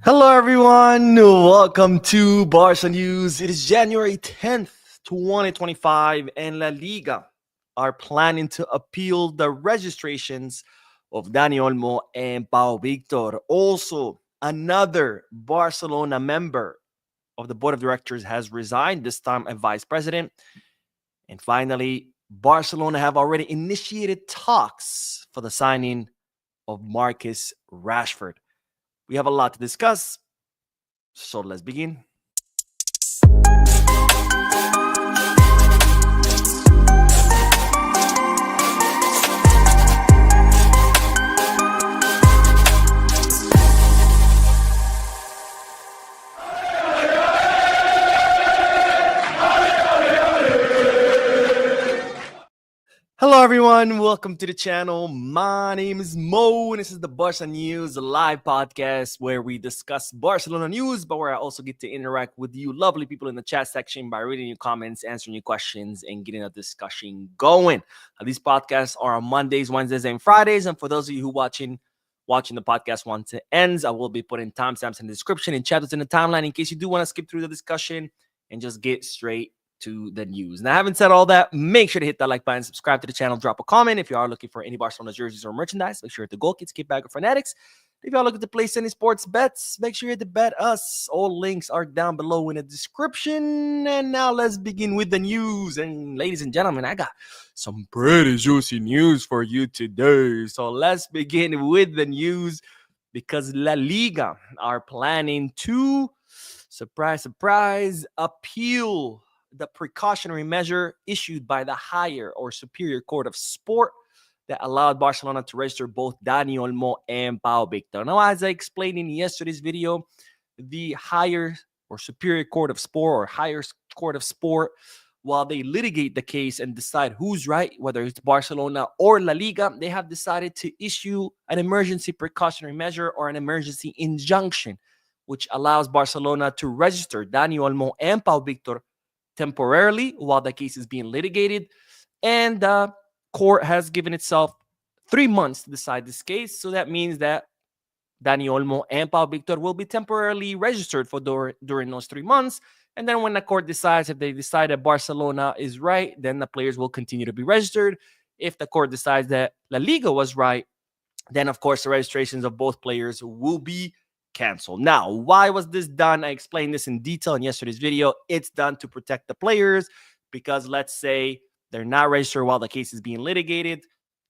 Hello, everyone. Welcome to Barca News. It is January 10th, 2025, and La Liga are planning to appeal the registrations of Dani Olmo and Pau Victor. Also, another Barcelona member of the board of directors has resigned, this time a vice president. And finally, Barcelona have already initiated talks for the signing of Marcus Rashford. We have a lot to discuss, so let's begin. Hello, everyone. Welcome to the channel. My name is Mo, and this is the Barca News live podcast where we discuss Barcelona news, but where I also get to interact with you lovely people in the chat section by reading your comments, answering your questions, and getting a discussion going. These podcasts are on Mondays, Wednesdays, and Fridays. And for those of you who watching the podcast once it ends, I will be putting timestamps in the description and chapters in the timeline in case you do want to skip through the discussion and just get straight to the news. Now, having said all that, make sure to hit that like button, subscribe to the channel, drop a comment. If you are looking for any Barcelona jerseys or merchandise, make sure to hit the Goal Kids, Kickback, or Fanatics. If you are looking to place any sports bets, make sure you hit the Bet Us. All links are down below in the description. And now let's begin with the news. And ladies and gentlemen, I got some pretty juicy news for you today. So let's begin with the news because La Liga are planning to, surprise, surprise, appeal the precautionary measure issued by the higher or superior court of sport that allowed Barcelona to register both Dani Olmo and Pau Victor. Now, as I explained in yesterday's video, the higher or superior court of sport or higher court of sport, while they litigate the case and decide who's right, whether it's Barcelona or La Liga, they have decided to issue an emergency precautionary measure or an emergency injunction, which allows Barcelona to register Dani Olmo and Pau Victor temporarily while the case is being litigated. And the court has given itself 3 months to decide this case. So that means that Dani Olmo and Pau Victor will be temporarily registered for during those 3 months. And then when the court decides, if they decide that Barcelona is right, then the players will continue to be registered. If the court decides that La Liga was right, then of course the registrations of both players will be canceled. Now, why was this done? I explained this in detail in yesterday's video. It's done to protect the players because let's say they're not registered while the case is being litigated.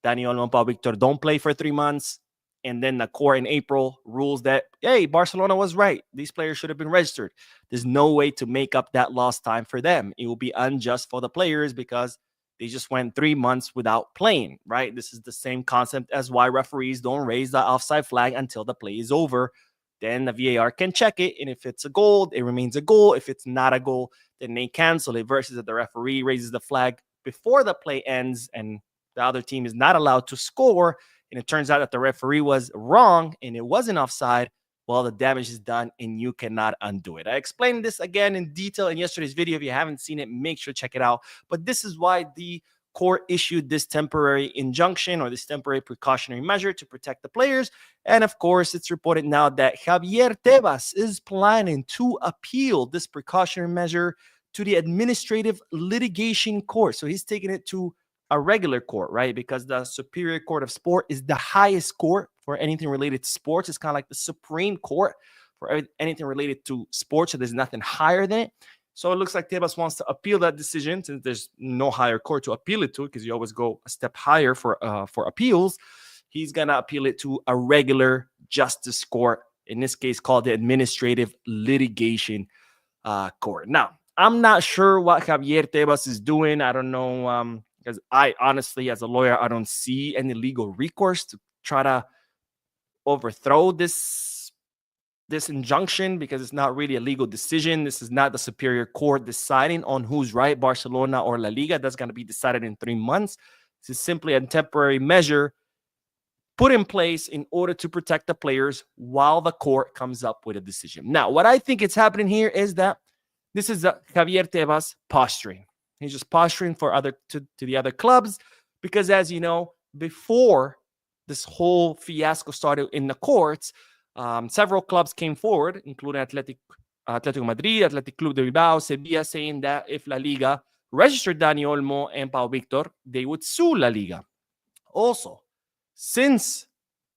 Dani Olmo and Pau Victor don't play for 3 months. And then the court in April rules that, hey, Barcelona was right. These players should have been registered. There's no way to make up that lost time for them. It will be unjust for the players because they just went 3 months without playing, right? This is the same concept as why referees don't raise the offside flag until the play is over. Then the VAR can check it, and if it's a goal, it remains a goal. If it's not a goal, then they cancel it, versus if the referee raises the flag before the play ends and the other team is not allowed to score, and it turns out that the referee was wrong and it wasn't offside, well, the damage is done and you cannot undo it. I explained this again in detail in yesterday's video. If you haven't seen it, make sure to check it out. But this is why the court issued this temporary injunction or this temporary precautionary measure to protect the players. And of course, it's reported now that Javier Tebas is planning to appeal this precautionary measure to the administrative litigation court. So he's taking it to a regular court, right? Because the superior court of sport is the highest court for anything related to sports. It's kind of like the Supreme Court for anything related to sports. So there's nothing higher than it. So it looks like Tebas wants to appeal that decision since there's no higher court to appeal it to, because you always go a step higher for appeals. He's going to appeal it to a regular justice court, in this case called the Administrative Litigation Court. Now, I'm not sure what Javier Tebas is doing. I don't know, because I honestly, as a lawyer, I don't see any legal recourse to try to overthrow this injunction, because it's not really a legal decision. This is not the superior court deciding on who's right, Barcelona or La Liga. That's going to be decided in 3 months. This is simply a temporary measure put in place in order to protect the players while the court comes up with a decision. Now, what I think is happening here is that this is Javier Tebas posturing. He's just posturing for to the other clubs, because as you know, before this whole fiasco started in the courts, Several clubs came forward, including Atletico Madrid, Athletic Club de Bilbao, Sevilla, saying that if La Liga registered Dani Olmo and Pau Victor, they would sue La Liga. Also, since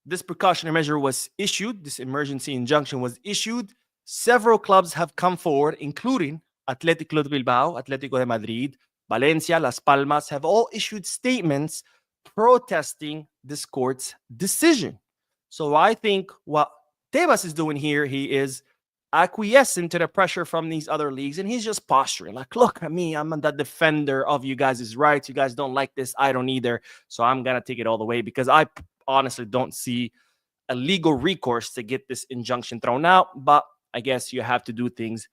this precautionary measure was issued, this emergency injunction was issued, several clubs have come forward, including Athletic Club de Bilbao, Atletico de Madrid, Valencia, Las Palmas, have all issued statements protesting this court's decision. So I think what Tebas is doing here, he is acquiescing to the pressure from these other leagues, and he's just posturing like, look at me, I'm the defender of you guys' rights. You guys don't like this, I don't either, so I'm gonna take it all the way, because I honestly don't see a legal recourse to get this injunction thrown out, but I guess you have to do things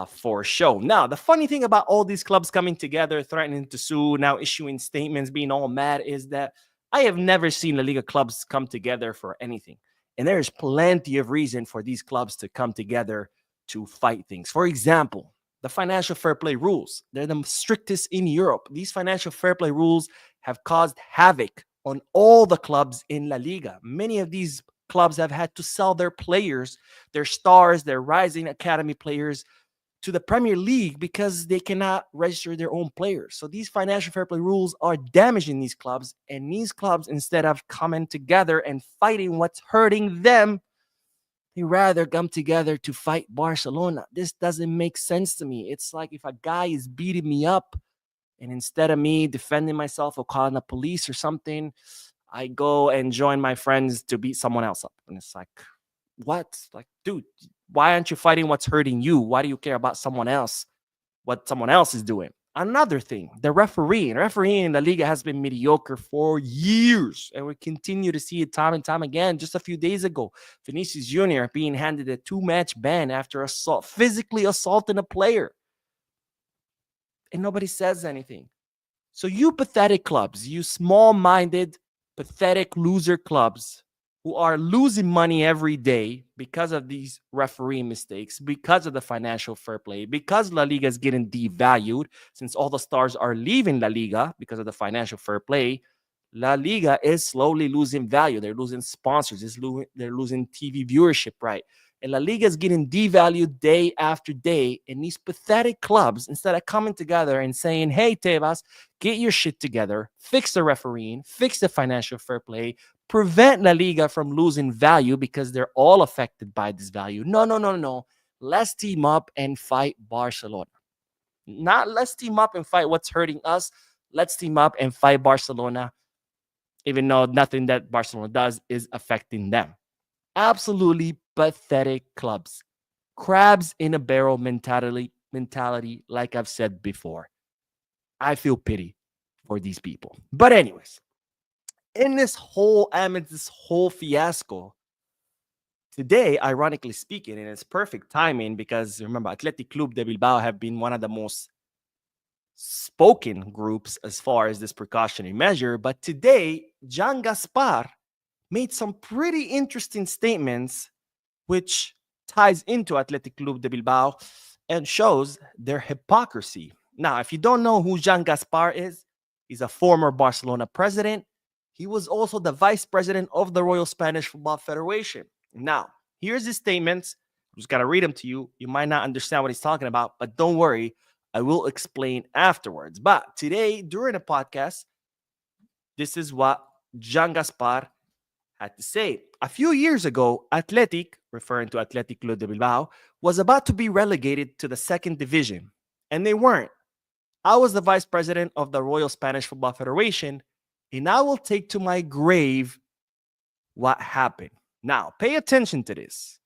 for show. Now, the funny thing about all these clubs coming together, threatening to sue, now issuing statements, being all mad, is that I have never seen La Liga clubs come together for anything. And there is plenty of reason for these clubs to come together to fight things. For example, the financial fair play rules. They're the strictest in Europe. These financial fair play rules have caused havoc on all the clubs in La Liga. Many of these clubs have had to sell their players, their stars, their rising academy players to the Premier League because they cannot register their own players. So these financial fair play rules are damaging these clubs, and these clubs, instead of coming together and fighting what's hurting them, they rather come together to fight Barcelona. This doesn't make sense to me. It's like if a guy is beating me up, and instead of me defending myself or calling the police or something, I go and join my friends to beat someone else up. And it's like, what? Like, dude, why aren't you fighting what's hurting you? Why do you care about someone else, what someone else is doing? Another thing, the refereeing. Refereeing in La Liga has been mediocre for years, and we continue to see it time and time again. Just a few days ago, Vinicius Jr. being handed a 2-match ban after physically assaulting a player. And nobody says anything. So you pathetic clubs, you small-minded, pathetic loser clubs who are losing money every day because of these referee mistakes, because of the financial fair play, because La Liga is getting devalued, since all the stars are leaving La Liga because of the financial fair play, La Liga is slowly losing value. They're losing sponsors. They're losing TV viewership, right? And La Liga is getting devalued day after day. And these pathetic clubs, instead of coming together and saying, hey, Tebas, get your shit together, fix the refereeing, fix the financial fair play, prevent La Liga from losing value because they're all affected by this value. No. Let's team up and fight Barcelona. Not let's team up and fight what's hurting us. Let's team up and fight Barcelona, even though nothing that Barcelona does is affecting them. Absolutely pathetic clubs. Crabs in a barrel mentality, like I've said before. I feel pity for these people. But anyways, amidst this whole fiasco, today, ironically speaking, and it's perfect timing because remember, Athletic Club de Bilbao have been one of the most spoken groups as far as this precautionary measure. But today, Jean Gaspar made some pretty interesting statements, which ties into Athletic Club de Bilbao and shows their hypocrisy. Now, if you don't know who Jean Gaspar is, he's a former Barcelona president. He was also the vice president of the Royal Spanish Football Federation. Now, here's his statements. I'm just going to read them to you. You might not understand what he's talking about, but don't worry. I will explain afterwards. But today, during a podcast, this is what Jean Gaspar had to say. A few years ago, Athletic, referring to Athletic Club de Bilbao, was about to be relegated to the second division, and they weren't. I was the vice president of the Royal Spanish Football Federation, and I will take to my grave what happened. Now, pay attention to this,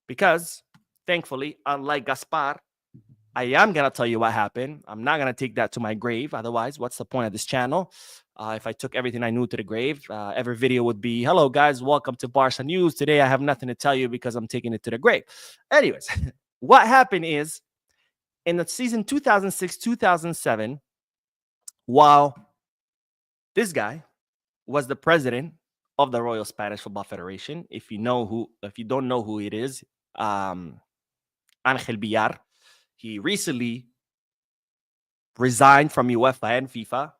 because thankfully, unlike Gaspar, I am going to tell you what happened. I'm not going to take that to my grave. Otherwise, what's the point of this channel? If I took everything I knew to the grave, every video would be, hello, guys, welcome to Barca News. Today, I have nothing to tell you because I'm taking it to the grave. Anyways, what happened is, in the season 2006-2007, while this guy was the president of the Royal Spanish Football Federation, if you don't know who it is, Angel Villar, he recently resigned from UEFA and FIFA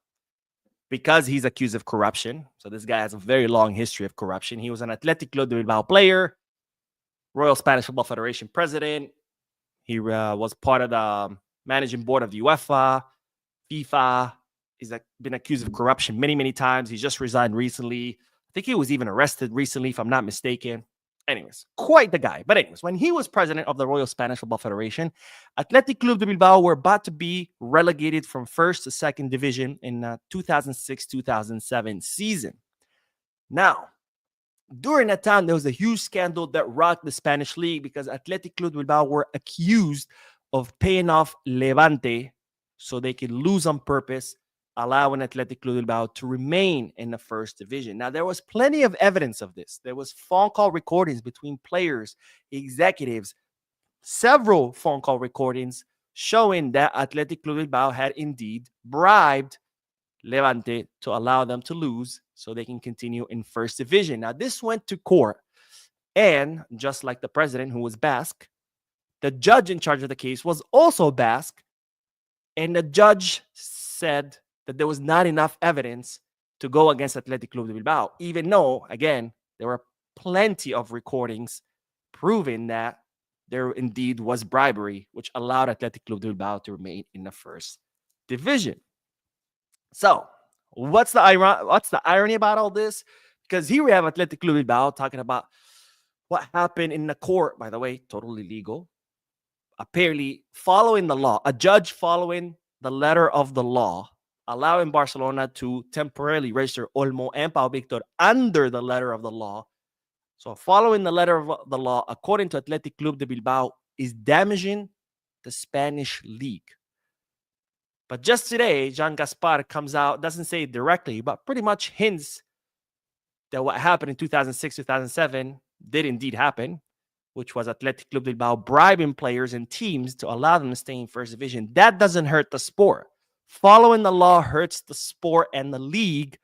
because he's accused of corruption. So this guy has a very long history of corruption. He was an Athletic Club de Bilbao player. Royal Spanish Football Federation president. He was part of the managing board of the UEFA, FIFA. He's been accused of corruption many, many times. He just resigned recently. I think he was even arrested recently, if I'm not mistaken. Anyways, quite the guy. But anyways, when he was president of the Royal Spanish Football Federation, Athletic Club de Bilbao were about to be relegated from first to second division in 2006-2007 season. Now, during that time, there was a huge scandal that rocked the Spanish league because Athletic Club de Bilbao were accused of paying off Levante so they could lose on purpose, allowing Athletic Club de Bilbao to remain in the first division. Now, there was plenty of evidence of this. There was phone call recordings between players, executives, several phone call recordings showing that Athletic Club de Bilbao had indeed bribed Levante to allow them to lose so they can continue in first division. Now, this went to court, and just like the president, who was Basque, the judge in charge of the case was also Basque, and the judge said that there was not enough evidence to go against Athletic Club de Bilbao, even though, again, there were plenty of recordings proving that there indeed was bribery, which allowed Athletic Club de Bilbao to remain in the first division. So, what's the irony about all this? Because here we have Athletic Club de Bilbao talking about what happened in the court, by the way, totally legal. Apparently, following the law, a judge following the letter of the law, allowing Barcelona to temporarily register Olmo and Pau Victor under the letter of the law. So, following the letter of the law, according to Athletic Club de Bilbao, is damaging the Spanish league. But just today, Jean Gaspar comes out, doesn't say it directly, but pretty much hints that what happened in 2006-2007 did indeed happen, which was Athletic Club de Bilbao bribing players and teams to allow them to stay in first division. That doesn't hurt the sport. Following the law hurts the sport and the league,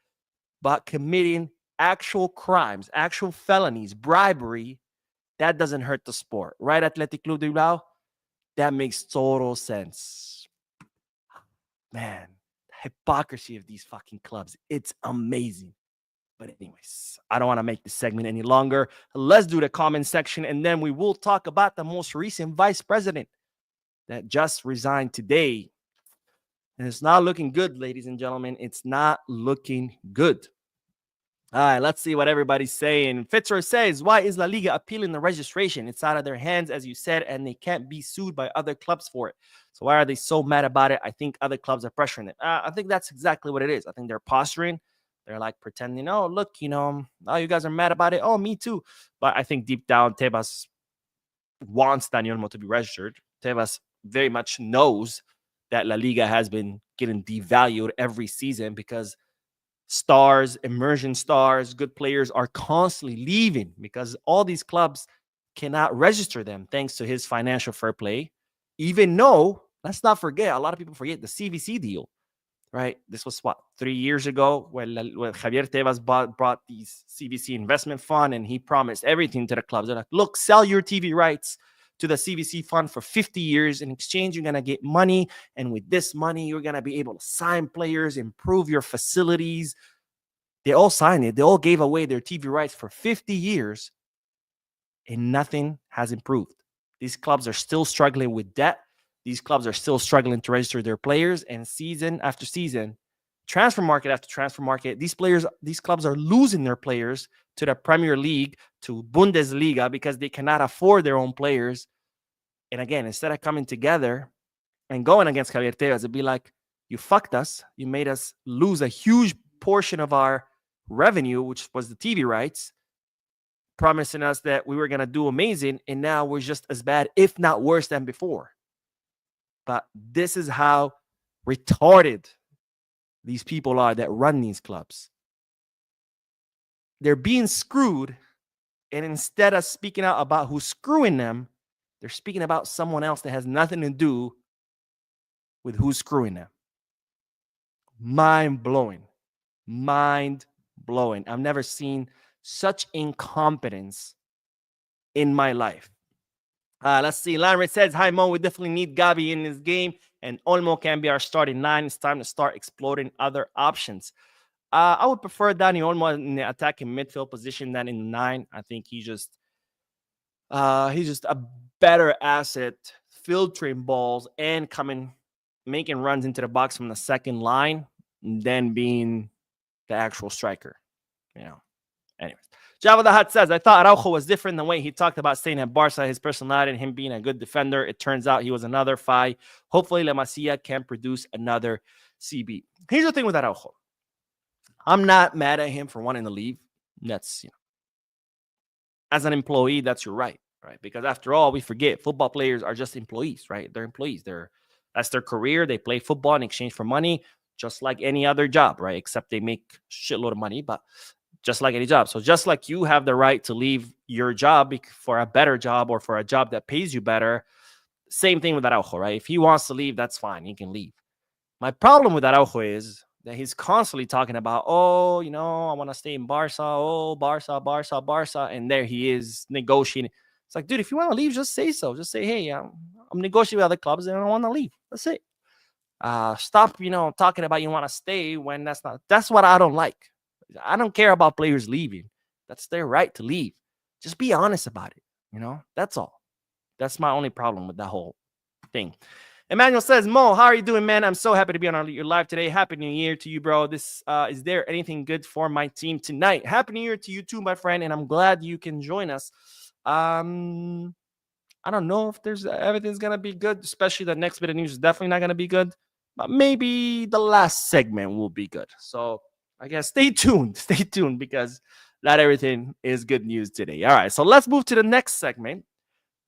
but committing actual crimes, actual felonies, bribery, that doesn't hurt the sport. Right, Athletic Club de Bilbao? That makes total sense. Man, the hypocrisy of these fucking clubs. It's amazing. But anyways, I don't want to make this segment any longer. Let's do the comment section, and then we will talk about the most recent vice president that just resigned today. And it's not looking good, ladies and gentlemen. It's not looking good. All right, let's see what everybody's saying. Fitzer says, why is La Liga appealing the registration? It's out of their hands, as you said, and they can't be sued by other clubs for it. So why are they so mad about it? I think other clubs are pressuring it. I think that's exactly what it is. I think they're posturing. They're like pretending, oh, look, oh, you guys are mad about it. Oh, me too. But I think deep down, Tebas wants Dani Olmo to be registered. Tebas very much knows that La Liga has been getting devalued every season because stars, immersion stars, good players are constantly leaving because all these clubs cannot register them thanks to his financial fair play. Even though, let's not forget, a lot of people forget the CVC deal, right? This was 3 years ago when Javier Tebas brought these CVC investment fund, and he promised everything to the clubs. They're like, look, sell your TV rights to the CVC fund for 50 years. In exchange, you're going to get money. And with this money, you're going to be able to sign players, improve your facilities. They all signed it. They all gave away their TV rights for 50 years, and nothing has improved. These clubs are still struggling with debt. These clubs are still struggling to register their players, and season after season, transfer market after transfer market, these clubs are losing their players to the Premier League, to Bundesliga, because they cannot afford their own players. And again, instead of coming together and going against Javier Tebas, it'd be like, you fucked us. You made us lose a huge portion of our revenue, which was the TV rights, promising us that we were going to do amazing, and now we're just as bad, if not worse than before. But this is how retarded these people are that run these clubs. They're being screwed, and instead of speaking out about who's screwing them, they're speaking about someone else that has nothing to do with who's screwing them. Mind-blowing. Mind-blowing. I've never seen such incompetence in my life. Let's see. Lanrid says, hi, Mo. We definitely need Gabi in this game, and Olmo can be our starting 9. It's time to start exploring other options. I would prefer Dani Olmo in the attacking midfield position than in the 9. I think he just He's just a better asset, filtering balls and making runs into the box from the second line than being the actual striker. You know. Anyways, Java the Hut says, I thought Araujo was different the way he talked about staying at Barca, his personality, and him being a good defender. It turns out he was another Fi. Hopefully, La Masia can produce another CB. Here's the thing with Araujo. I'm not mad at him for wanting to leave. That's, as an employee, that's your right? Because after all, we forget football players are just employees, right? They're employees. That's their career. They play football in exchange for money, just like any other job, right? Except they make shitload of money, but just like any job. So just like you have the right to leave your job for a better job or for a job that pays you better, same thing with Araujo, right? If he wants to leave, that's fine. He can leave. My problem with Araujo is that he's constantly talking about, I want to stay in Barca. Oh, Barca, Barca, Barca. And there he is negotiating. It's like, dude, if you want to leave, just say so. Just say, hey, I'm negotiating with other clubs and I want to leave. That's it. Stop, talking about you want to stay when that's what I don't like. I don't care about players leaving. That's their right to leave. Just be honest about it. That's all. That's my only problem with that whole thing. Emmanuel says, Mo, how are you doing, man? I'm so happy to be on your live today. Happy New Year to you, bro. Is there anything good for my team tonight? Happy New Year to you too, my friend. And I'm glad you can join us. I don't know if everything's going to be good, especially the next bit of news is definitely not going to be good. But maybe the last segment will be good. So I guess stay tuned because not everything is good news today. All right, so let's move to the next segment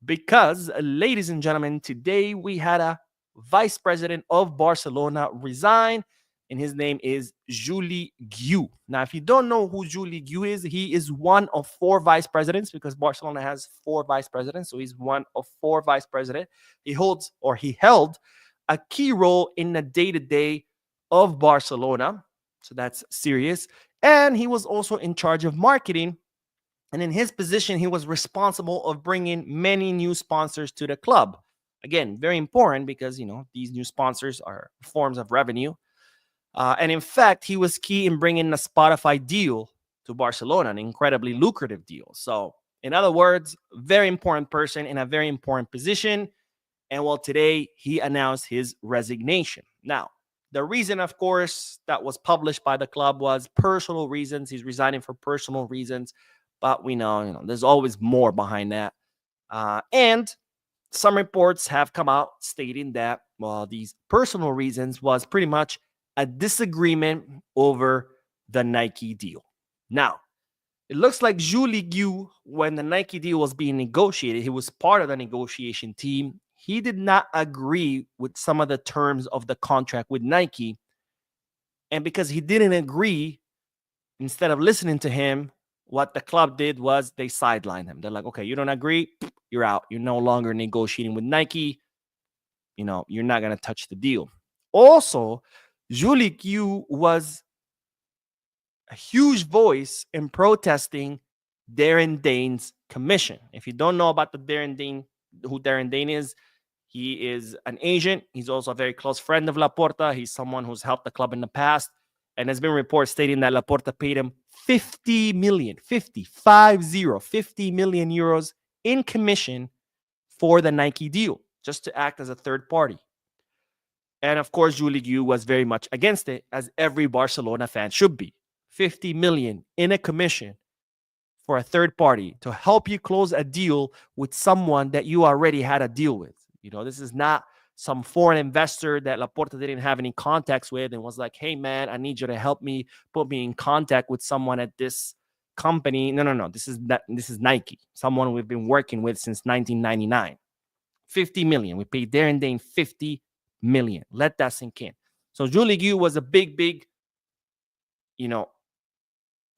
because, ladies and gentlemen, today we had a vice president of Barcelona resign, and his name is Juli Guiu. Now, if you don't know who Juli Guiu is, he is one of 4 vice presidents because Barcelona has 4 vice presidents, so he's one of 4 vice presidents. He held a key role in the day-to-day of Barcelona. So that's serious. And he was also in charge of marketing. And in his position, he was responsible of bringing many new sponsors to the club. Again, very important because, these new sponsors are forms of revenue. And in fact, he was key in bringing the Spotify deal to Barcelona, an incredibly lucrative deal. So in other words, very important person in a very important position. And well, today he announced his resignation. Now, the reason, of course, that was published by the club was personal reasons. He's resigning for personal reasons. But we know, there's always more behind that. And some reports have come out stating that, these personal reasons was pretty much a disagreement over the Nike deal. Now, it looks like Juli Guiu, when the Nike deal was being negotiated, he was part of the negotiation team. He did not agree with some of the terms of the contract with Nike. And because he didn't agree, instead of listening to him, what the club did was they sidelined him. They're like, okay, you don't agree, you're out. You're no longer negotiating with Nike. You're not going to touch the deal. Also, Juli Guiu was a huge voice in protesting Darren Dane's commission. If you don't know about who Darren Dane is, he is an agent. He's also a very close friend of Laporta. He's someone who's helped the club in the past. And there's been reports stating that Laporta paid him 50 million euros in commission for the Nike deal, just to act as a third party. And of course, Juli Guiu was very much against it, as every Barcelona fan should be. 50 million in a commission for a third party to help you close a deal with someone that you already had a deal with. This is not some foreign investor that Laporta didn't have any contacts with and was like, hey, man, I need you to help me put me in contact with someone at this company. No. This is Nike, someone we've been working with since 1999. 50 million. We paid Darren Dane 50 million. Let that sink in. So Juli Guiu was a big,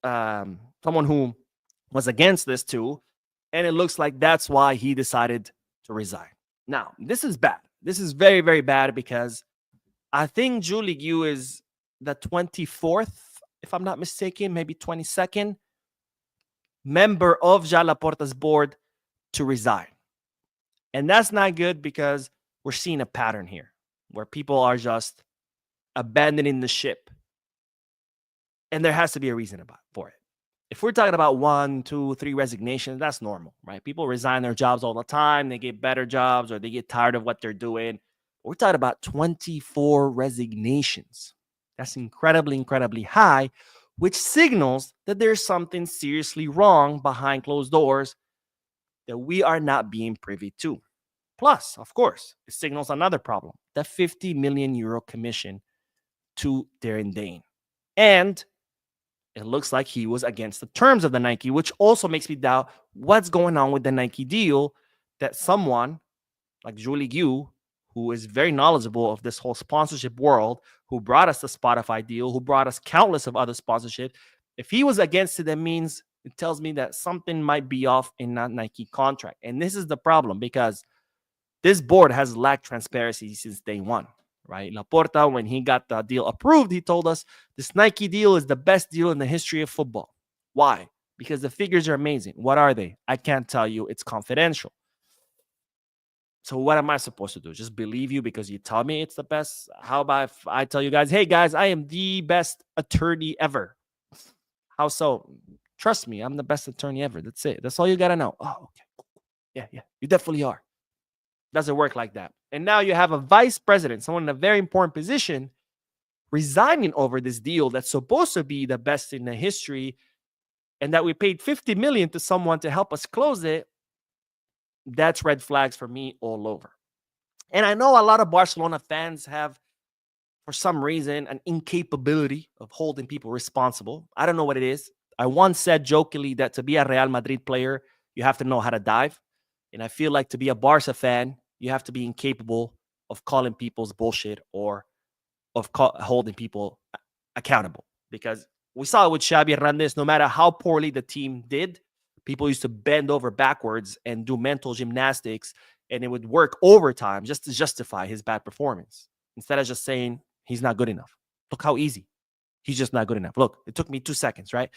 someone who was against this too. And it looks like that's why he decided to resign. Now, this is bad. This is very, very bad because I think Juli Guiu is the 24th, if I'm not mistaken, maybe 22nd member of Joan Laporta's board to resign. And that's not good because we're seeing a pattern here where people are just abandoning the ship. And there has to be a reason for it. if we're talking about 1, 2, 3 resignations, that's normal, right? People resign their jobs all the time. They get better jobs or they get tired of what they're doing. We're talking about 24 resignations. That's incredibly, incredibly high, which signals that there's something seriously wrong behind closed doors that we are not being privy to. Plus, of course, it signals another problem, the 50 million euro commission to Darren Dane. And it looks like he was against the terms of the Nike, which also makes me doubt what's going on with the Nike deal that someone like Julie Gu, who is very knowledgeable of this whole sponsorship world, who brought us the Spotify deal, who brought us countless of other sponsorship, if he was against it, that means it tells me that something might be off in that Nike contract. And this is the problem because this board has lacked transparency since day one, right? Laporta, when he got the deal approved, he told us this Nike deal is the best deal in the history of football. Why? Because the figures are amazing. What are they? I can't tell you. It's confidential. So what am I supposed to do? Just believe you because you tell me it's the best? How about if I tell you guys, hey guys, I am the best attorney ever? How so? Trust me, I'm the best attorney ever. That's it. That's all you got to know. Oh, okay. Yeah, you definitely are. Doesn't work like that. And now you have a vice president, someone in a very important position, resigning over this deal that's supposed to be the best in the history, and that we paid 50 million to someone to help us close it. That's red flags for me all over. And I know a lot of Barcelona fans have, for some reason, an incapability of holding people responsible. I don't know what it is. I once said jokingly that to be a Real Madrid player, you have to know how to dive. And I feel like to be a Barca fan, you have to be incapable of calling people's bullshit or of holding people accountable. Because we saw it with Xavi Hernandez, no matter how poorly the team did, people used to bend over backwards and do mental gymnastics, and it would work overtime just to justify his bad performance. Instead of just saying, he's not good enough. Look how easy. He's just not good enough. Look, it took me 2 seconds, right?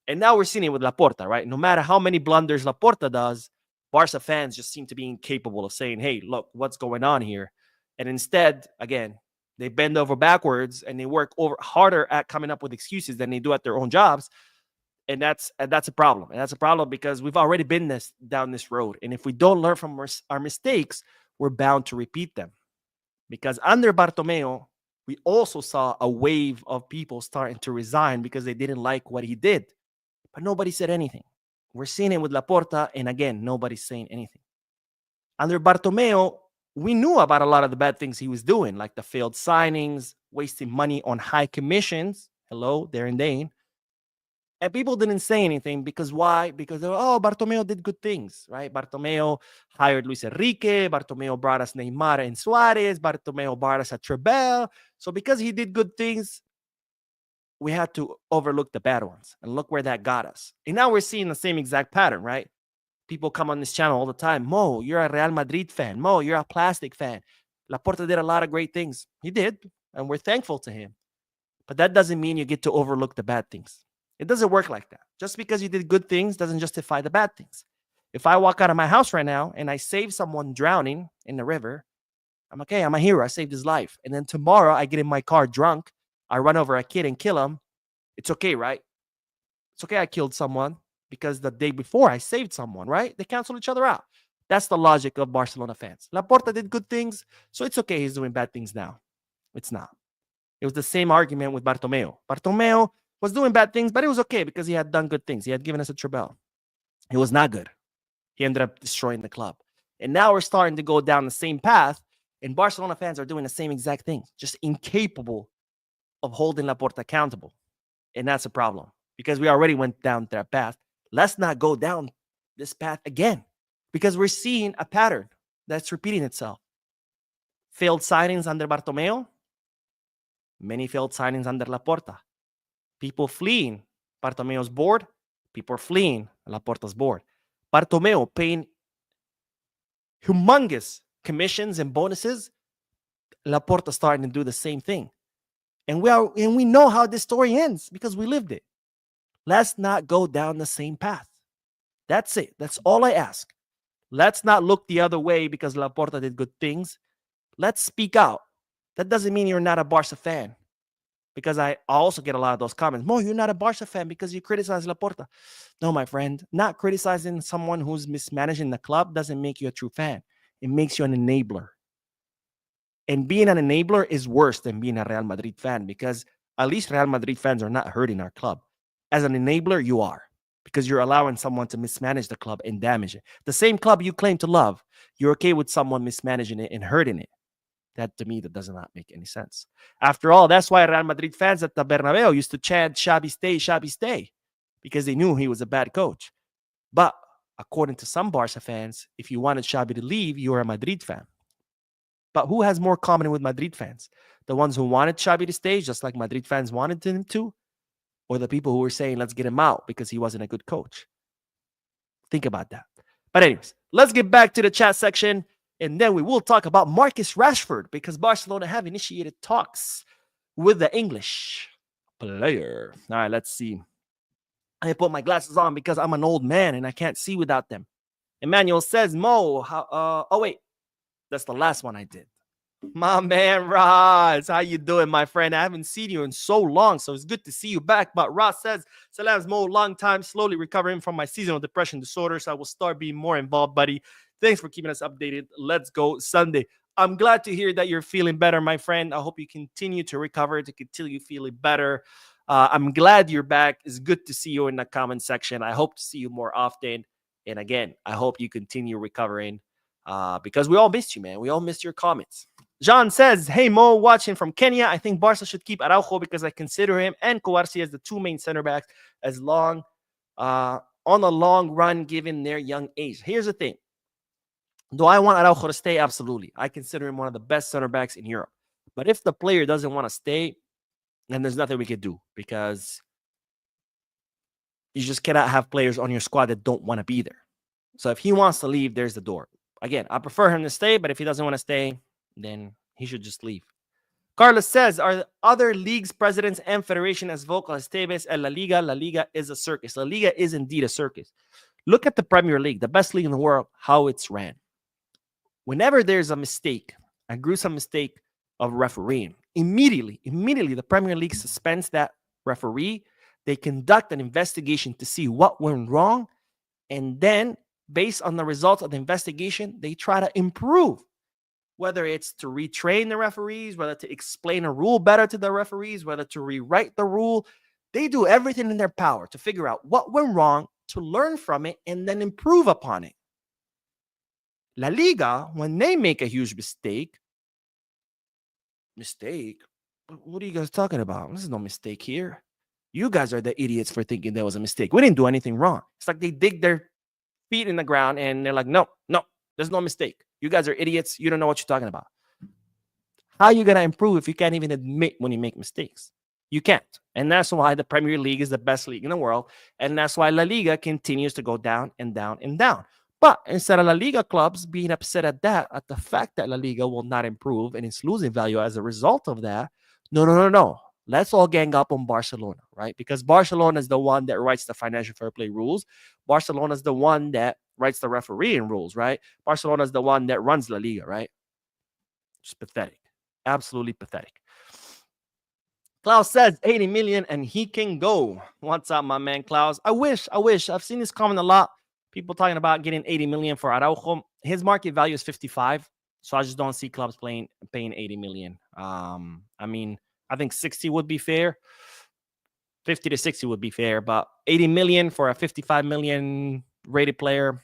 And now we're seeing it with Laporta, right? No matter how many blunders Laporta does, Barca fans just seem to be incapable of saying, hey, look, what's going on here? And instead, again, they bend over backwards and they work harder at coming up with excuses than they do at their own jobs. And that's a problem. And that's a problem because we've already been down this road. And if we don't learn from our mistakes, we're bound to repeat them. Because under Bartomeu, we also saw a wave of people starting to resign because they didn't like what he did. But nobody said anything. We're seeing it with Laporta, and again, nobody's saying anything. Under Bartomeu, we knew about a lot of the bad things he was doing, like the failed signings, wasting money on high commissions. Hello, Darren Dane. And people didn't say anything because why? Because they were, oh, Bartomeu did good things, right? Bartomeu hired Luis Enrique. Bartomeu brought us Neymar and Suarez. Bartomeu brought us a Trebel. So because he did good things, we had to overlook the bad ones. And look where that got us. And now we're seeing the same exact pattern, right? People come on this channel all the time. Mo, you're a Real Madrid fan. Mo, you're a plastic fan. Laporta did a lot of great things. He did. And we're thankful to him. But that doesn't mean you get to overlook the bad things. It doesn't work like that. Just because you did good things doesn't justify the bad things. If I walk out of my house right now and I save someone drowning in the river, I'm okay. I'm a hero. I saved his life. And then tomorrow I get in my car drunk. I run over a kid and kill him. It's okay, right? It's okay I killed someone because the day before I saved someone, right? They cancel each other out. That's the logic of Barcelona fans. Laporta did good things, so it's okay he's doing bad things now. It's not. It was the same argument with Bartomeu. Bartomeu was doing bad things, but it was okay because he had done good things. He had given us a Trebel. It was not good. He ended up destroying the club. And now we're starting to go down the same path, and Barcelona fans are doing the same exact thing, just incapable of holding Laporta accountable. And that's a problem because we already went down that path. Let's not go down this path again because we're seeing a pattern that's repeating itself. Failed signings under Bartomeu, many failed signings under Laporta. People fleeing Bartomeu's board, people are fleeing Laporta's board. Bartomeu paying humongous commissions and bonuses, Laporta starting to do the same thing. And we know how this story ends because we lived it. Let's not go down the same path. That's it. That's all I ask. Let's not look the other way because Laporta did good things. Let's speak out. That doesn't mean you're not a Barca fan. Because I also get a lot of those comments. Mo, you're not a Barca fan because you criticize Laporta. No, my friend, not criticizing someone who's mismanaging the club doesn't make you a true fan. It makes you an enabler. And being an enabler is worse than being a Real Madrid fan because at least Real Madrid fans are not hurting our club. As an enabler, you are because you're allowing someone to mismanage the club and damage it. The same club you claim to love, you're okay with someone mismanaging it and hurting it. That to me, that does not make any sense. After all, that's why Real Madrid fans at the Bernabeu used to chant Shabby stay, because they knew he was a bad coach. But according to some Barca fans, if you wanted Xabi to leave, you were a Madrid fan. But who has more common with Madrid fans? The ones who wanted Xabi to stay, just like Madrid fans wanted him to, or the people who were saying, let's get him out because he wasn't a good coach? Think about that. But anyways, let's get back to the chat section, and then we will talk about Marcus Rashford because Barcelona have initiated talks with the English player. All right, let's see. I put my glasses on because I'm an old man and I can't see without them. Emmanuel says, Mo, oh wait, that's the last one I did. My man Ross, how you doing, my friend? I haven't seen you in so long, so it's good to see you back. But Ross says, Salams Mo, long time, slowly recovering from my seasonal depression disorder, so I will start being more involved, buddy. Thanks for keeping us updated. Let's go Sunday. I'm glad to hear that you're feeling better, my friend. I hope you continue to recover, to continue feeling better. I'm glad you're back. It's good to see you in the comment section. I hope to see you more often. And again, I hope you continue recovering because we all missed you, man. We all missed your comments. John says, hey, Mo, watching from Kenya. I think Barca should keep Araujo because I consider him and Kouarsi as the two main center backs as long on a long run given their young age. Here's the thing. Do I want Araujo to stay? Absolutely. I consider him one of the best center backs in Europe. But if the player doesn't want to stay, then there's nothing we can do because you just cannot have players on your squad that don't want to be there. So if he wants to leave, there's the door. Again, I prefer him to stay, but if he doesn't want to stay, then he should just leave. Carlos says, are other leagues, presidents, and federation as vocal as Tevez and La Liga? La Liga is a circus. La Liga is indeed a circus. Look at the Premier League, the best league in the world, how it's ran. Whenever there's a mistake, a gruesome mistake of refereeing, immediately the Premier League suspends that referee. They conduct an investigation to see what went wrong. And then, based on the results of the investigation, they try to improve. Whether it's to retrain the referees, whether to explain a rule better to the referees, whether to rewrite the rule. They do everything in their power to figure out what went wrong, to learn from it, and then improve upon it. La Liga, when they make a huge mistake, what are you guys talking about? There's no mistake here. You guys are the idiots for thinking there was a mistake. We didn't do anything wrong. It's like they dig their feet in the ground and they're like, no, there's no mistake. You guys are idiots. You don't know what you're talking about. How are you going to improve if you can't even admit when you make mistakes? You can't. And that's why the Premier League is the best league in the world. And that's why La Liga continues to go down and down and down. But instead of La Liga clubs being upset at that, at the fact that La Liga will not improve and it's losing value as a result of that, no. Let's all gang up on Barcelona, right? Because Barcelona is the one that writes the financial fair play rules. Barcelona is the one that writes the refereeing rules, right? Barcelona is the one that runs La Liga, right? Just pathetic. Absolutely pathetic. Klaus says 80 million and he can go. What's up, my man Klaus? I wish. I've seen this comment a lot. People talking about getting 80 million for Araujo. His market value is 55. So I just don't see clubs paying 80 million. I mean, I think 60 would be fair. 50 to 60 would be fair, but 80 million for a 55 million rated player,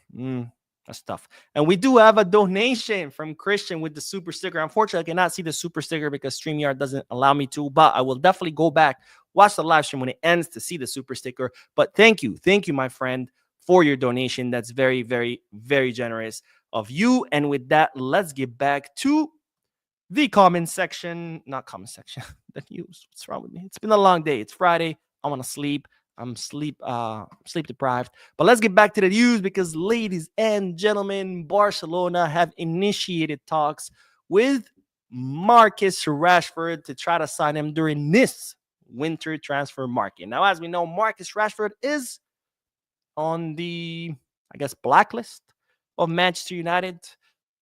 that's tough. And we do have a donation from Christian with the super sticker. Unfortunately, I cannot see the super sticker because StreamYard doesn't allow me to, but I will definitely go back, watch the live stream when it ends to see the super sticker. But thank you, my friend, for your donation. That's very, very, very generous of you. And with that, let's get back to the comment section. Not comment section, the news. What's wrong with me? It's been a long day. It's Friday. I want to sleep. I'm sleep deprived. But let's get back to the news because, ladies and gentlemen, Barcelona have initiated talks with Marcus Rashford to try to sign him during this winter transfer market. Now, as we know, Marcus Rashford is on the, blacklist of Manchester United,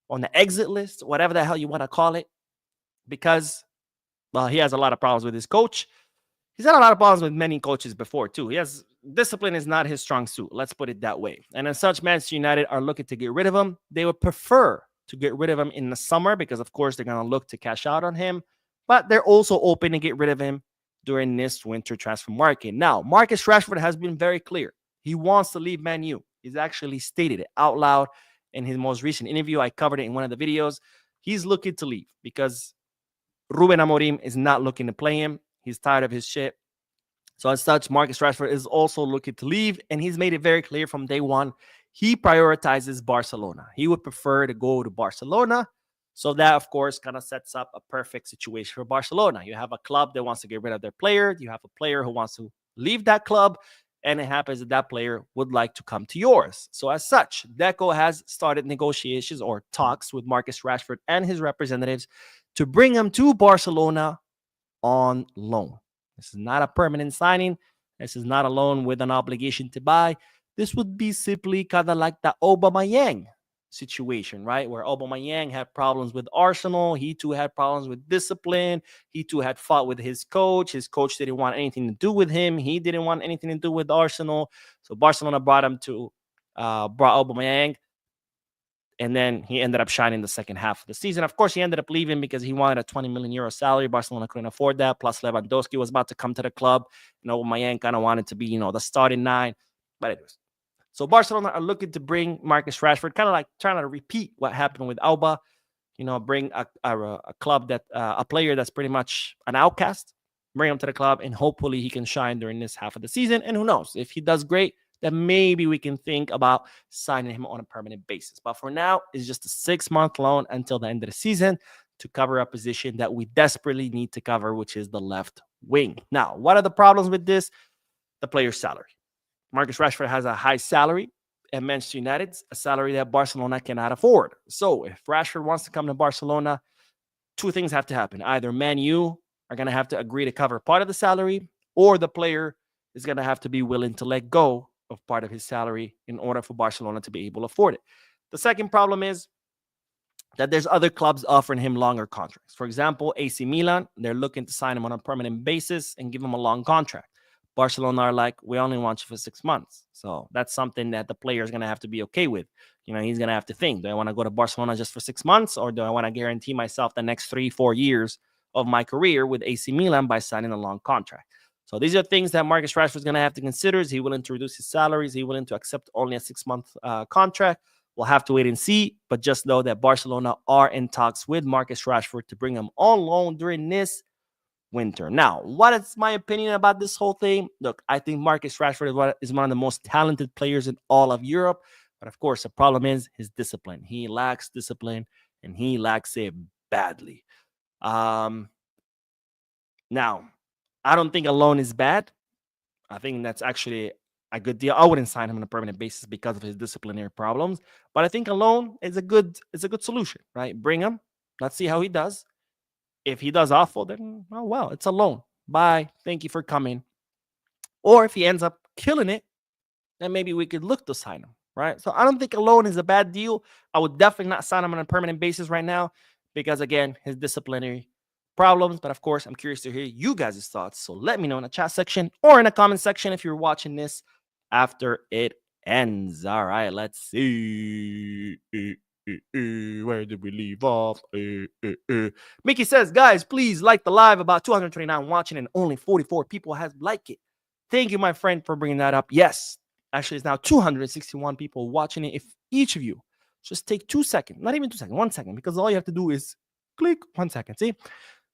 on the exit list, whatever the hell you want to call it, because Well, he has a lot of problems with his coach. He's had a lot of problems with many coaches before, too. He has discipline is not his strong suit. Let's put it that way. And as such, Manchester United are looking to get rid of him. They would prefer to get rid of him in the summer because, of course, they're going to look to cash out on him. But they're also open to get rid of him during this winter transfer market. Now, Marcus Rashford has been very clear. He wants to leave Man U. He's actually stated it out loud in his most recent interview. I covered it in one of the videos. He's looking to leave because Ruben Amorim is not looking to play him. He's tired of his shit. So as such, Marcus Rashford is also looking to leave, and he's made it very clear from day one, he prioritizes Barcelona. He would prefer to go to Barcelona. So that, of course, kind of sets up a perfect situation for Barcelona. You have a club that wants to get rid of their player. You have a player who wants to leave that club, and it happens that that player would like to come to yours. So as such, Deco has started negotiations or talks with Marcus Rashford and his representatives to bring him to Barcelona on loan. This is not a permanent signing. This is not a loan with an obligation to buy. This would be simply kind of like the Aubameyang situation, right? Where Aubameyang had problems with Arsenal. He too had problems with discipline. He too had fought with his coach. His coach didn't want anything to do with him. He didn't want anything to do with Arsenal. So Barcelona brought Aubameyang. And then he ended up shining the second half of the season. Of course, he ended up leaving because he wanted a 20 million euro salary. Barcelona couldn't afford that. Plus, Lewandowski was about to come to the club. Aubameyang kind of wanted to be, the starting nine. But anyways, so Barcelona are looking to bring Marcus Rashford, kind of like trying to repeat what happened with Alba. Bring a club a player that's pretty much an outcast, bring him to the club, and hopefully he can shine during this half of the season. And who knows, if he does great, then maybe we can think about signing him on a permanent basis. But for now, it's just a 6-month loan until the end of the season to cover a position that we desperately need to cover, which is the left wing. Now, what are the problems with this? The player's salary. Marcus Rashford has a high salary at Manchester United, a salary that Barcelona cannot afford. So if Rashford wants to come to Barcelona, two things have to happen. Either Man U are going to have to agree to cover part of the salary, or the player is going to have to be willing to let go of part of his salary in order for Barcelona to be able to afford it. The second problem is that there's other clubs offering him longer contracts. For example, AC Milan, they're looking to sign him on a permanent basis and give him a long contract. Barcelona are like, we only want you for 6 months. So that's something that the player is going to have to be okay with. He's going to have to think, do I want to go to Barcelona just for 6 months, or do I want to guarantee myself the next 3-4 years of my career with AC Milan by signing a long contract? So these are things that Marcus Rashford is going to have to consider. Is he willing to reduce his salary? Is he willing to accept only a 6-month contract? We'll have to wait and see. But just know that Barcelona are in talks with Marcus Rashford to bring him on loan during this winter. Now, what is my opinion about this whole thing? Look, I think Marcus Rashford is one of the most talented players in all of Europe. But of course, the problem is his discipline. He lacks discipline, and he lacks it badly. Now, I don't think a loan is bad. I think that's actually a good deal. I wouldn't sign him on a permanent basis because of his disciplinary problems. But I think a loan is a good solution, right? Bring him. Let's see how he does. If he does awful, then, oh, well, it's a loan. Bye. Thank you for coming. Or if he ends up killing it, then maybe we could look to sign him, right? So I don't think a loan is a bad deal. I would definitely not sign him on a permanent basis right now because, again, his disciplinary problems. But of course, I'm curious to hear you guys' thoughts. So let me know in the chat section or in the comment section if you're watching this after it ends. All right, let's see. Where did we leave off? Mickey says, guys, please like the live. About 229 watching and only 44 people has liked it. Thank you, my friend, for bringing that up. Yes, actually, it's now 261 people watching it. If each of you just take 2 seconds, not even 2 seconds, 1 second, because all you have to do is click 1 second. See?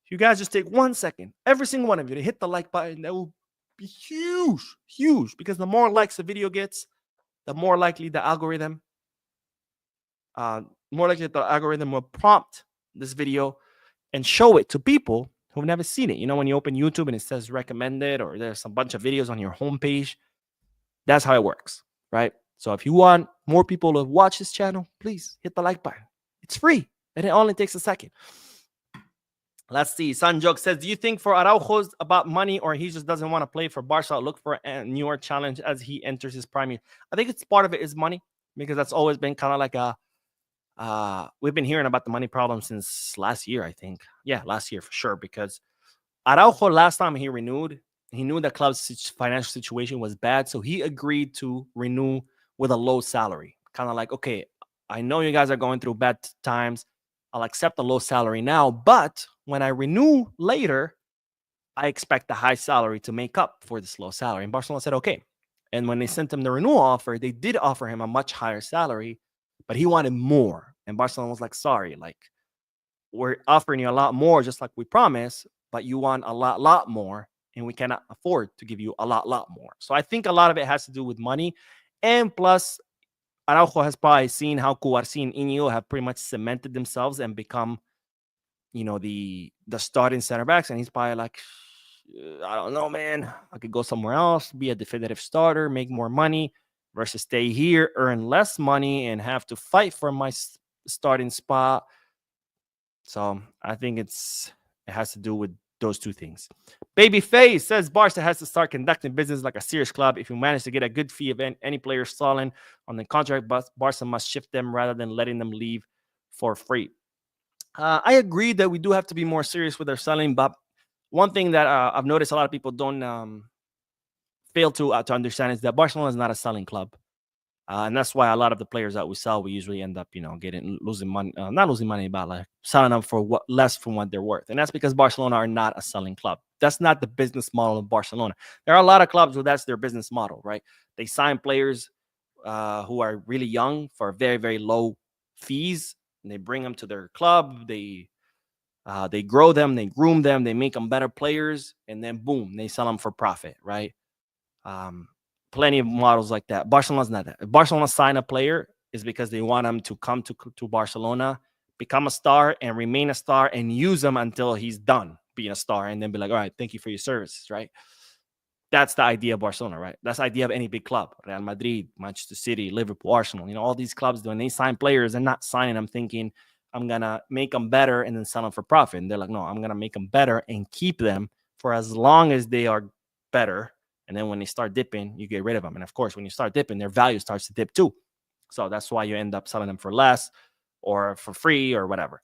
You guys just take 1 second, every single one of you, to hit the like button. That will be huge, because the more likes the video gets, the more likely the algorithm will prompt this video and show it to people who've never seen it. When you open YouTube and it says recommended, or there's a bunch of videos on your homepage, that's how it works, right? So if you want more people to watch this channel, please hit the like button. It's free, and it only takes a second. Let's see. Sanjok says, do you think for Araujo's about money, or he just doesn't want to play for Barca? Look for a newer challenge as he enters his prime year. I think it's part of it is money, because that's always been kind of like we've been hearing about the money problem since last year, I think. Yeah, last year for sure, because Araujo, last time he renewed, he knew the club's financial situation was bad, so he agreed to renew with a low salary. Kind of like, okay, I know you guys are going through bad times. I'll accept a low salary now, but when I renew later, I expect a high salary to make up for this low salary. And Barcelona said, okay. And when they sent him the renewal offer, they did offer him a much higher salary, but he wanted more. And Barcelona was like, sorry, like, we're offering you a lot more, just like we promised, but you want a lot more, and we cannot afford to give you a lot more. So I think a lot of it has to do with money. And plus, Araujo has probably seen how Cubarsí and Iñigo have pretty much cemented themselves and become, the starting center backs. And he's probably like, I don't know, man. I could go somewhere else, be a definitive starter, make more money versus stay here, earn less money, and have to fight for my starting spot. So I think it has to do with those two things. Babyface says Barca has to start conducting business like a serious club. If you manage to get a good fee of any player stalling on the contract, Barca must shift them rather than letting them leave for free. I agree that we do have to be more serious with our selling, but one thing that I've noticed a lot of people don't fail to understand is that Barcelona is not a selling club. And that's why a lot of the players that we sell, we usually end up, losing money, not losing money, but like selling them for less from what they're worth. And that's because Barcelona are not a selling club. That's not the business model of Barcelona. There are a lot of clubs where that's their business model, right? They sign players who are really young for very, very low fees. And they bring them to their club. They grow them, they groom them, they make them better players, and then boom, they sell them for profit, right? Um, Plenty of models like that. Barcelona's not that. If Barcelona sign a player, is because they want him to come to Barcelona, become a star, and remain a star, and use him until he's done being a star, and then be like, all right, thank you for your services, right? That's the idea of Barcelona, right? That's the idea of any big club. Real Madrid, Manchester City, Liverpool, Arsenal. All these clubs, when they sign players, they're not signing them thinking, I'm going to make them better and then sell them for profit. And they're like, no, I'm going to make them better and keep them for as long as they are better. And then when they start dipping, you get rid of them. And of course, when you start dipping, their value starts to dip too. So that's why you end up selling them for less or for free or whatever.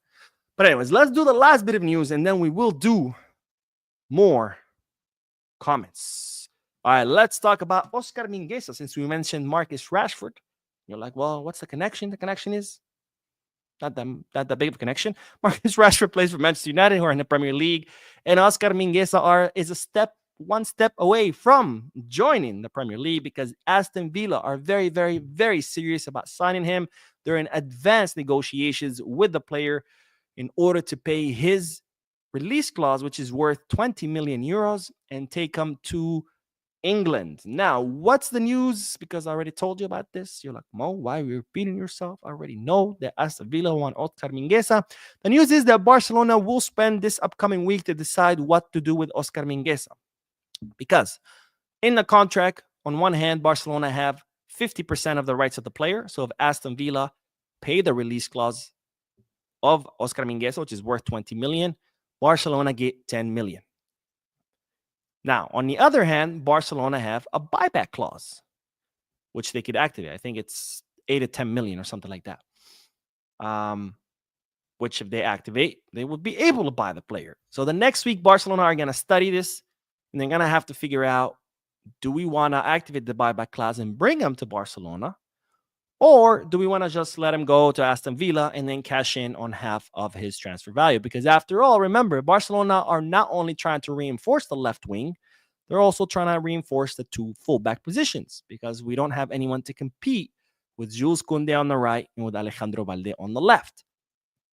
But anyways, let's do the last bit of news, and then we will do more comments. All right, let's talk about Oscar Mingueza, since we mentioned Marcus Rashford. You're like, well, what's the connection? The connection is not that big of a connection. Marcus Rashford plays for Manchester United, who are in the Premier League, and Oscar Mingueza is one step away from joining the Premier League, because Aston Villa are very, very, very serious about signing him. They're in advanced negotiations with the player in order to pay his release clause, which is worth 20 million euros, and take him to England. Now, what's the news? Because I already told you about this. You're like, Mo, why are you repeating yourself? I already know that Aston Villa want Oscar Mingueza. The news is that Barcelona will spend this upcoming week to decide what to do with Oscar Mingueza. Because in the contract, on one hand, Barcelona have 50% of the rights of the player. So if Aston Villa pay the release clause of Oscar Mingueza, which is worth 20 million, Barcelona get 10 million. Now, on the other hand, Barcelona have a buyback clause, which they could activate. I think it's 8 to 10 million or something like that. Which if they activate, they would be able to buy the player. So the next week, Barcelona are going to study this, and they're going to have to figure out, do we want to activate the buyback clause and bring him to Barcelona? Or do we want to just let him go to Aston Villa and then cash in on half of his transfer value? Because after all, remember, Barcelona are not only trying to reinforce the left wing, they're also trying to reinforce the two fullback positions, because we don't have anyone to compete with Jules Koundé on the right and with Alejandro Balde on the left.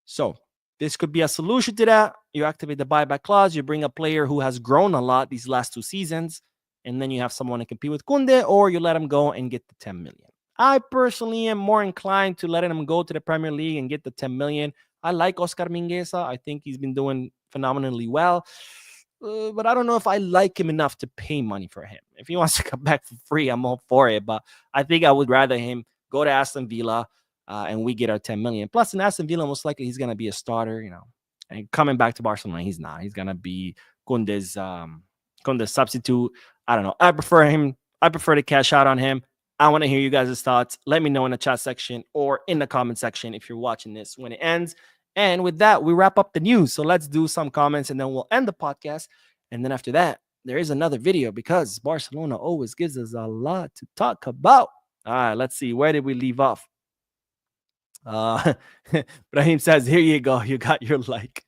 So this could be a solution to that. You activate the buyback clause, you bring a player who has grown a lot these last 2 seasons, and then you have someone to compete with Koundé, or you let him go and get the 10 million. I personally am more inclined to letting him go to the Premier League and get the 10 million. I like Oscar Mingueza. I think he's been doing phenomenally well. But I don't know if I like him enough to pay money for him. If he wants to come back for free, I'm all for it. But I think I would rather him go to Aston Villa and we get our 10 million. Plus, in Aston Villa, most likely he's going to be a starter, And coming back to Barcelona, he's not. He's going to be Koundé's substitute. I don't know. I prefer to cash out on him. I want to hear you guys' thoughts. Let me know in the chat section or in the comment section if you're watching this when it ends. And with that, we wrap up the news. So let's do some comments and then we'll end the podcast. And then after that, there is another video because Barcelona always gives us a lot to talk about. All right, let's see. Where did we leave off? Uh, Brahim says, "Here you go. You got your like."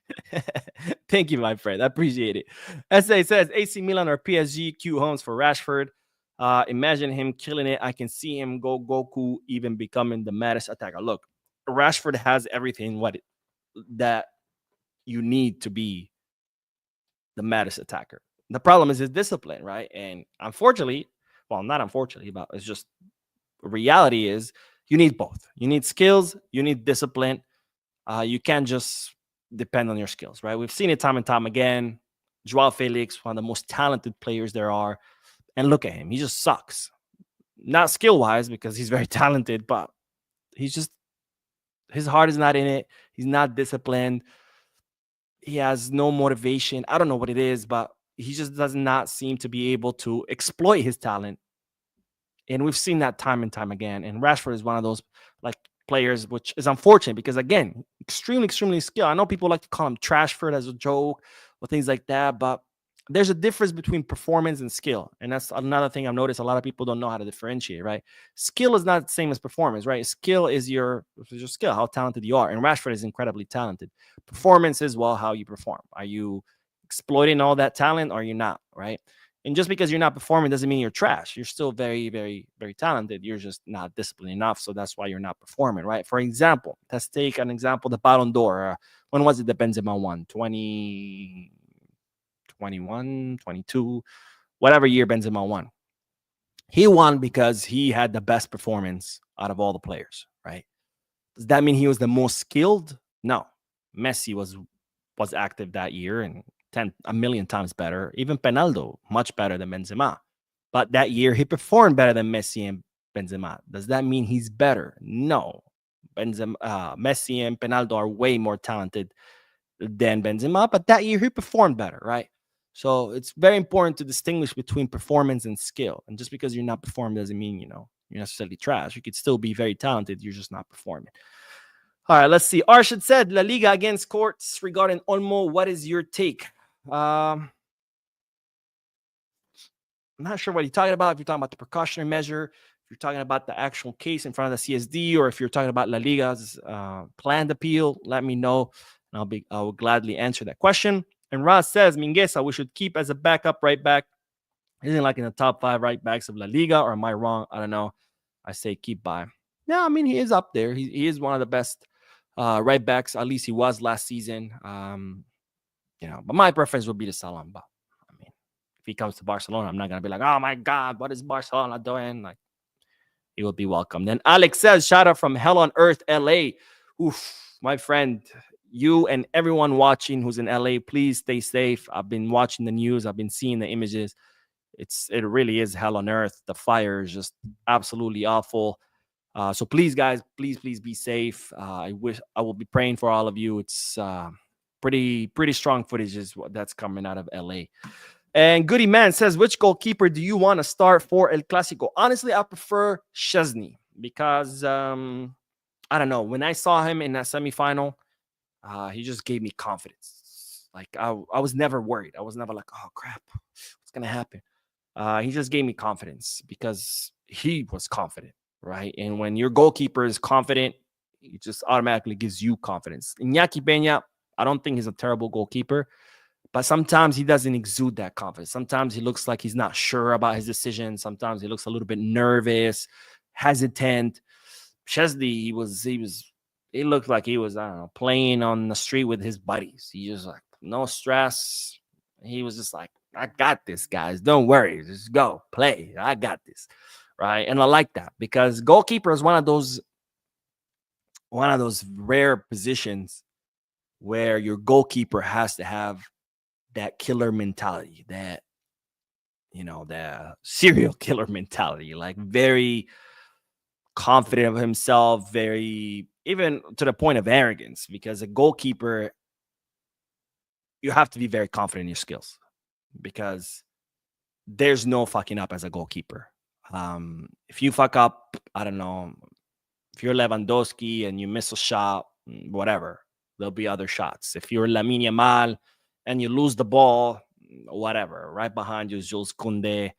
Thank you, my friend. I appreciate it. SA says, "AC Milan or PSG Q homes for Rashford. Imagine him killing it. I can see him go Goku, even becoming the maddest attacker." Look, Rashford has everything that you need to be the maddest attacker. The problem is his discipline, right? And unfortunately, well, not unfortunately, but it's just reality is you need both. You need skills, you need discipline. You can't just depend on your skills, right? We've seen it time and time again. Joao Felix, one of the most talented players there are, and look at him. He just sucks. Not skill wise because he's very talented, but he's just his heart is not in it. He's not disciplined. He has no motivation. I don't know what it is, but he just does not seem to be able to exploit his talent. And we've seen that time and time again. And Rashford is one of those like players, which is unfortunate because again, extremely, extremely skilled. I know people like to call him Trashford as a joke or things like that, but there's a difference between performance and skill. And that's another thing I've noticed. A lot of people don't know how to differentiate, right? Skill is not the same as performance, right? Skill is your skill, how talented you are. And Rashford is incredibly talented. Performance is, well, how you perform. Are you exploiting all that talent or are you not, right? And just because you're not performing doesn't mean you're trash. You're still very, very, very talented. You're just not disciplined enough. So that's why you're not performing, right? For example, let's take an example, the Ballon d'Or. When was it that Benzema won? 2021, 22, whatever year Benzema won. He won because he had the best performance out of all the players, right? Does that mean he was the most skilled? No. Messi was active that year and a million times better. Even Penaldo, much better than Benzema. But that year, he performed better than Messi and Benzema. Does that mean he's better? No. Messi and Penaldo are way more talented than Benzema, but that year he performed better, right? So it's very important to distinguish between performance and skill. And just because you're not performing doesn't mean, you're necessarily trash. You could still be very talented. You're just not performing. All right, let's see. Arshad said, La Liga against courts regarding Olmo. What is your take? I'm not sure what you're talking about. If you're talking about the precautionary measure, if you're talking about the actual case in front of the CSD, or if you're talking about La Liga's planned appeal, let me know, and I will gladly answer that question. And Raz says, Mingueza, we should keep as a backup right back. Isn't like in the top 5 right backs of La Liga, or am I wrong? I don't know. I say keep by. Yeah, I mean, he is up there. He is one of the best right backs. At least he was last season. But my preference would be to sell him. But I mean, if he comes to Barcelona, I'm not gonna be like, oh my God, what is Barcelona doing? Like, he will be welcome. Then Alex says, shout out from Hell on Earth, LA. Oof, my friend, you and everyone watching who's in LA, please stay safe. I've been watching the news. I've been seeing the images. It really is hell on earth. The fire is just absolutely awful. So please, guys, please be safe. I will be praying for all of you. It's pretty strong footage is that's coming out of LA. And Goody Man says, which goalkeeper do you want to start for El Clasico? Honestly, I prefer Szczesny because I don't know. When I saw him in that semifinal, he just gave me confidence. Like I was never worried. I was never like, oh crap, what's gonna happen? He just gave me confidence because he was confident, right? And when your goalkeeper is confident, it just automatically gives you confidence. Iñaki Peña, I don't think he's a terrible goalkeeper, but sometimes he doesn't exude that confidence. Sometimes he looks like he's not sure about his decision. Sometimes he looks a little bit nervous, hesitant. Szczesny, he looked like he was, I don't know, playing on the street with his buddies. He just like, no stress. He was just like, I got this, guys. Don't worry. Just go play. I got this. Right. And I like that because goalkeeper is one of those rare positions where your goalkeeper has to have that killer mentality, that, the serial killer mentality, like very confident of himself, very, even to the point of arrogance, because a goalkeeper, you have to be very confident in your skills because there's no fucking up as a goalkeeper. If you fuck up, I don't know, if you're Lewandowski and you miss a shot, whatever, there'll be other shots. If you're Lamine Yamal and you lose the ball, whatever. Right behind you is Jules Koundé,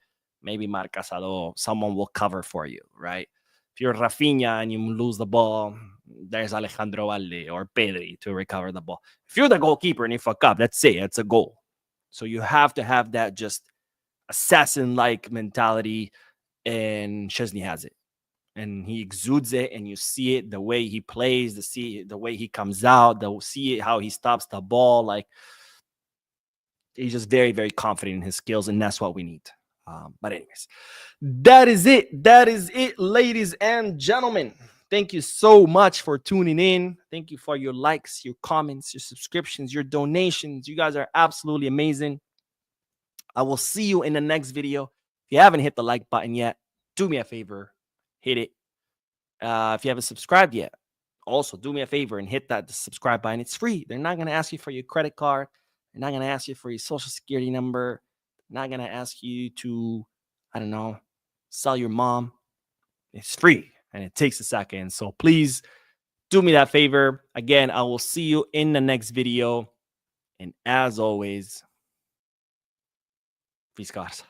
maybe Marc Casado. Someone will cover for you, right? If you're Rafinha and you lose the ball, there's Alejandro Valde or Pedri to recover the ball. If you're the goalkeeper and you fuck up, that's it. It's a goal. So you have to have that just assassin-like mentality, and Chesney has it. And he exudes it, and you see it the way he plays, the way he comes out, see it how he stops the ball. Like, he's just very, very confident in his skills, and that's what we need. But anyways, that is it. That is it, ladies and gentlemen. Thank you so much for tuning in. Thank you for your likes, your comments, your subscriptions, your donations. You guys are absolutely amazing. I will see you in the next video. If you haven't hit the like button yet, do me a favor, hit it. If you haven't subscribed yet, also do me a favor and hit that subscribe button. It's free. They're not going to ask you for your credit card. They're not going to ask you for your social security number. They're not going to ask you to, I don't know, sell your mom. It's free and it takes a second. So please do me that favor. Again, I will see you in the next video. And as always, peace, guys.